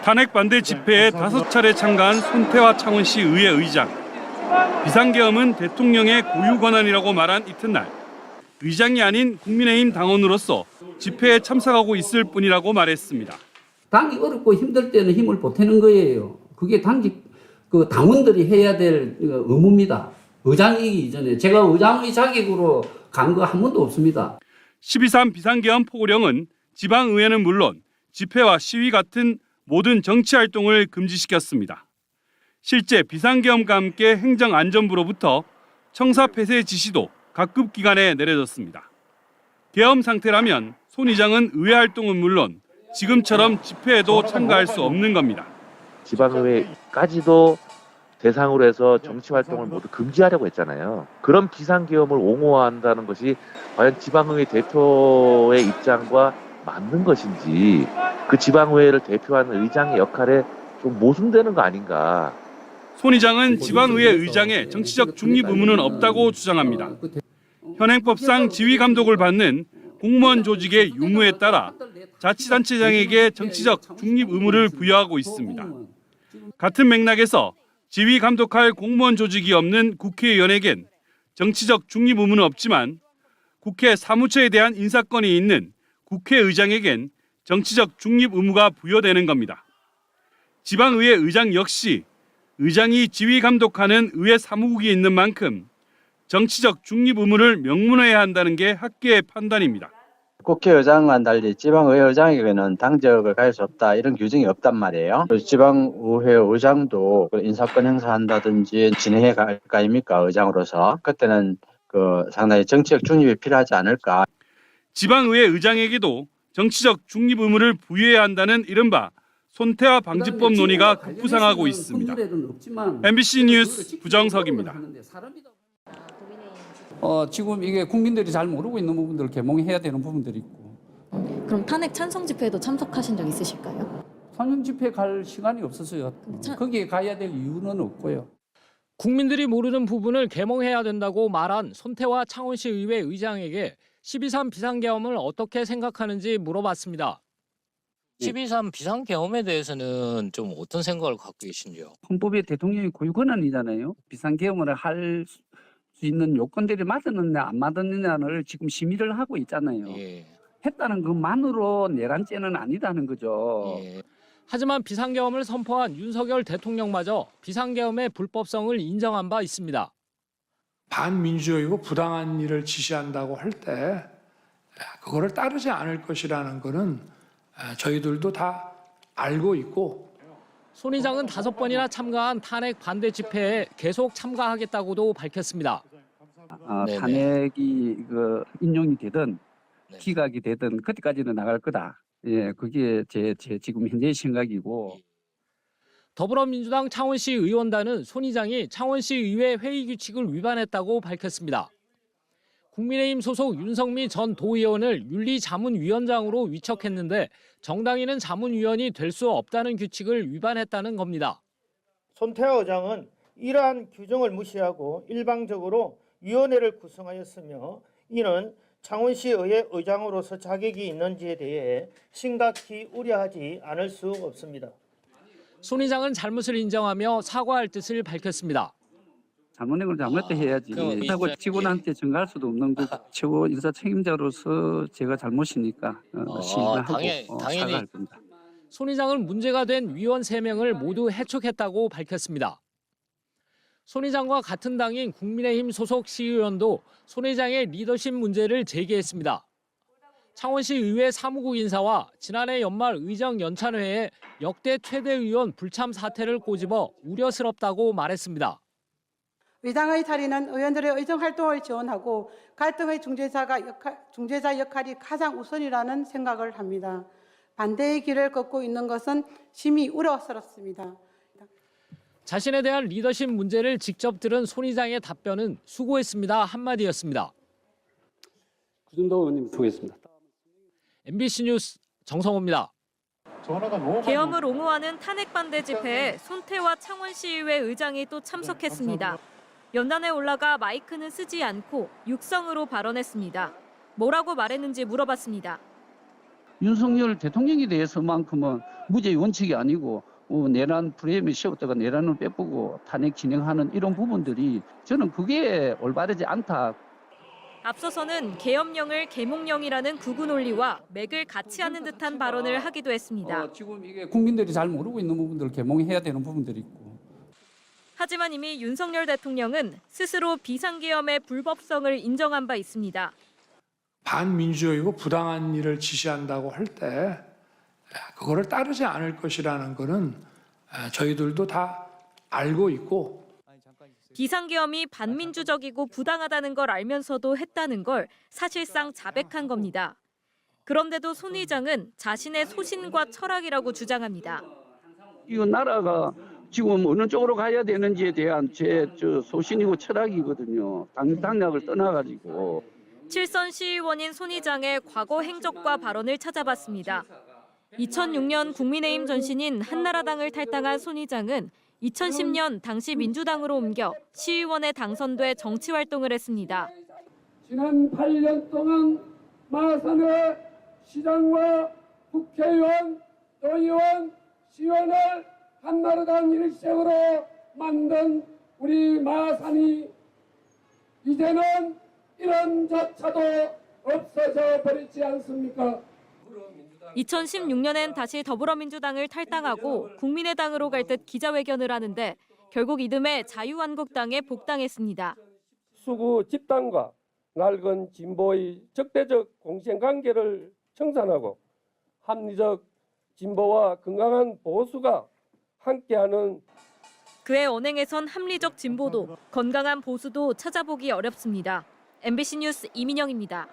탄핵 반대 집회에 5차례 참가한 손태화 창원시 의회 의장. 비상계엄은 대통령의 고유 권한이라고 말한 이튿날 의장이 아닌 국민의힘 당원으로서 집회에 참석하고 있을 뿐이라고 말했습니다. 당이 어렵고 힘들 때는 힘을 보태는 거예요. 그게 당직 당원들이 해야 될 의무입니다. 의장이기 이전에 제가 의장의 자격으로 간 거 한 번도 없습니다. 12.3 비상계엄 포고령은 지방의회는 물론 집회와 시위 같은 모든 정치활동을 금지시켰습니다. 실제 비상계엄과 함께 행정안전부로부터 청사 폐쇄 지시도 각급 기관에 내려졌습니다. 계엄 상태라면 손 의장은 의회 활동은 물론 지금처럼 집회에도 참가할 수 없는 겁니다. 지방의회까지도 대상으로 해서 정치활동을 모두 금지하려고 했잖아요. 그런 비상계엄을 옹호한다는 것이 과연 지방의회 대표의 입장과 맞는 것인지 그 지방의회를 대표하는 의장의 역할에 좀 모순되는 거 아닌가. 손 의장은 지방의회 의장의 정치적 중립 의무는 없다고 주장합니다. 현행법상 지휘 감독을 받는 공무원 조직의 유무에 따라 자치단체장에게 정치적 중립 의무를 부여하고 있습니다. 같은 맥락에서 지휘 감독할 공무원 조직이 없는 국회의원에겐 정치적 중립 의무는 없지만 국회 사무처에 대한 인사권이 있는 국회의장에겐 정치적 중립 의무가 부여되는 겁니다. 지방의회 의장 역시 의장이 지휘 감독하는 의회 사무국이 있는 만큼 정치적 중립 의무를 명문화해야 한다는 게 학계의 판단입니다. 국회의장과는 달리 지방의회 의장에게는 당적을 가질 수 없다 이런 규정이 없단 말이에요. 지방의회 의장도 인사권 행사한다든지 진행해 갈 거 아닙니까 의장으로서. 그때는 상당히 정치적 중립이 필요하지 않을까. 지방의회 의장에게도 정치적 중립 의무를 부여해야 한다는 이른바 손태화 방지법 논의가 급부상하고 있습니다. MBC 뉴스 부정석입니다. 지금 이게 국민들이 잘 모르고 있는 부분들을 개몽해야 되는 부분들이 있고. 그럼 탄핵 찬성 집회에도 참석하신 적 있으실까요? 찬성 집회 갈 시간이 없었어요. 거기에 가야 될 이유는 없고요. 국민들이 모르는 부분을 개몽해야 된다고 말한 손태화 창원시 의회 의장에게 12.3 비상계엄을 어떻게 생각하는지 물어봤습니다. 12.3 비상계엄에 대해서는 좀 어떤 생각을 갖고 계신지요? 헌법에 대통령이 고유 권한이잖아요. 비상계엄을 할 수 있는 요건들이 맞았느냐 안 맞았느냐를 지금 심의를 하고 있잖아요. 예. 했다는 것만으로 내란죄는 아니다는 거죠. 예. 하지만 비상계엄을 선포한 윤석열 대통령마저 비상계엄의 불법성을 인정한 바 있습니다. 반민주적이고 부당한 일을 지시한다고 할 때 그거를 따르지 않을 것이라는 것은 저희들도 다 알고 있고. 손 의장은 5번이나 참가한 탄핵 반대 집회에 계속 참가하겠다고도 밝혔습니다. 탄핵이 인용이 되든 네. 기각이 되든 그때까지는 나갈 거다. 예, 그게 제 지금 현재의 생각이고. 더불어민주당 창원시 의원단은 손 의장이 창원시 의회 회의 규칙을 위반했다고 밝혔습니다. 국민의힘 소속 윤석미 전 도의원을 윤리자문위원장으로 위촉했는데 정당인은 자문위원이 될 수 없다는 규칙을 위반했다는 겁니다. 손태화 의장은 이러한 규정을 무시하고 일방적으로 위원회를 구성하였으며 이는 창원시의회 의장으로서 자격이 있는지에 대해 심각히 우려하지 않을 수 없습니다. 손 의장은 잘못을 인정하며 사과할 뜻을 밝혔습니다. 잘못된 걸 잘못했다 해야지. 그렇다고 직원한테 전가할 수도 없는 거. 최고 인사 책임자로서 제가 잘못이니까 시인하고 당연히. 사과할 겁니다. 손 의장은 문제가 된 위원 3명을 모두 해촉했다고 밝혔습니다. 손 의장과 같은 당인 국민의힘 소속 시의원도 손 의장의 리더십 문제를 제기했습니다. 창원시 의회 사무국 인사와 지난해 연말 의정 연찬회에 역대 최대 의원 불참 사태를 꼬집어 우려스럽다고 말했습니다. 의장의 자리는 의원들의 의정 활동을 지원하고 갈등의 중재자 역할이 가장 우선이라는 생각을 합니다. 반대의 길을 걷고 있는 것은 심히 우려스럽습니다. 자신에 대한 리더십 문제를 직접 들은 손 의장의 답변은 수고했습니다 한마디였습니다. 구준도 의원님 소개했습니다. MBC 뉴스 정성호입니다. 계엄을 옹호하는 탄핵 반대 집회에 손태화 창원시의회 의장이 또 참석했습니다. 연단에 올라가 마이크는 쓰지 않고 육성으로 발언했습니다. 뭐라고 말했는지 물어봤습니다. 윤석열 대통령에 대해서만큼은 무죄 원칙이 아니고 내란 프레임을 씌웠다가 내란을 빼보고 탄핵 진행하는 이런 부분들이 저는 그게 올바르지 않다. 앞서서는 계엄령을 계몽령이라는 구구 논리와 맥을 같이 하는 듯한 발언을 하기도 했습니다. 지금 이게 국민들이 잘 모르고 있는 부분들을 개몽해야 되는 부분들이 있고. 하지만 이미 윤석열 대통령은 스스로 비상계엄의 불법성을 인정한 바 있습니다. 반민주적이고 부당한 일을 지시한다고 할 때 그거를 따르지 않을 것이라는 거는 저희들도 다 알고 있고 비상계엄이 반민주적이고 부당하다는 걸 알면서도 했다는 걸 사실상 자백한 겁니다. 그런데도 손 의장은 자신의 소신과 철학이라고 주장합니다. 이 나라가 지금 어느 쪽으로 가야 되는지에 대한 제 소신이고 철학이거든요. 당락을 떠나가지고. 칠선 시의원인 손 의장의 과거 행적과 발언을 찾아봤습니다. 2006년 국민의힘 전신인 한나라당을 탈당한 손 의장은 2010년 당시 민주당으로 옮겨 시의원에 당선돼 정치 활동을 했습니다. 지난 8년 동안 마산의 시장과 국회의원, 도의원, 시의원을 한나라당 일색으로 만든 우리 마산이 이제는 이런 자차도 없어져 버리지 않습니까? 2016년엔 다시 더불어민주당을 탈당하고 국민의당으로 갈 듯 기자회견을 하는데 결국 이듬해 자유한국당에 복당했습니다. 수구 집단과 낡은 진보의 적대적 공생관계를 청산하고 합리적 진보와 건강한 보수가 함께하는 그의 언행에선 합리적 진보도 건강한 보수도 찾아보기 어렵습니다. MBC 뉴스 이민영입니다.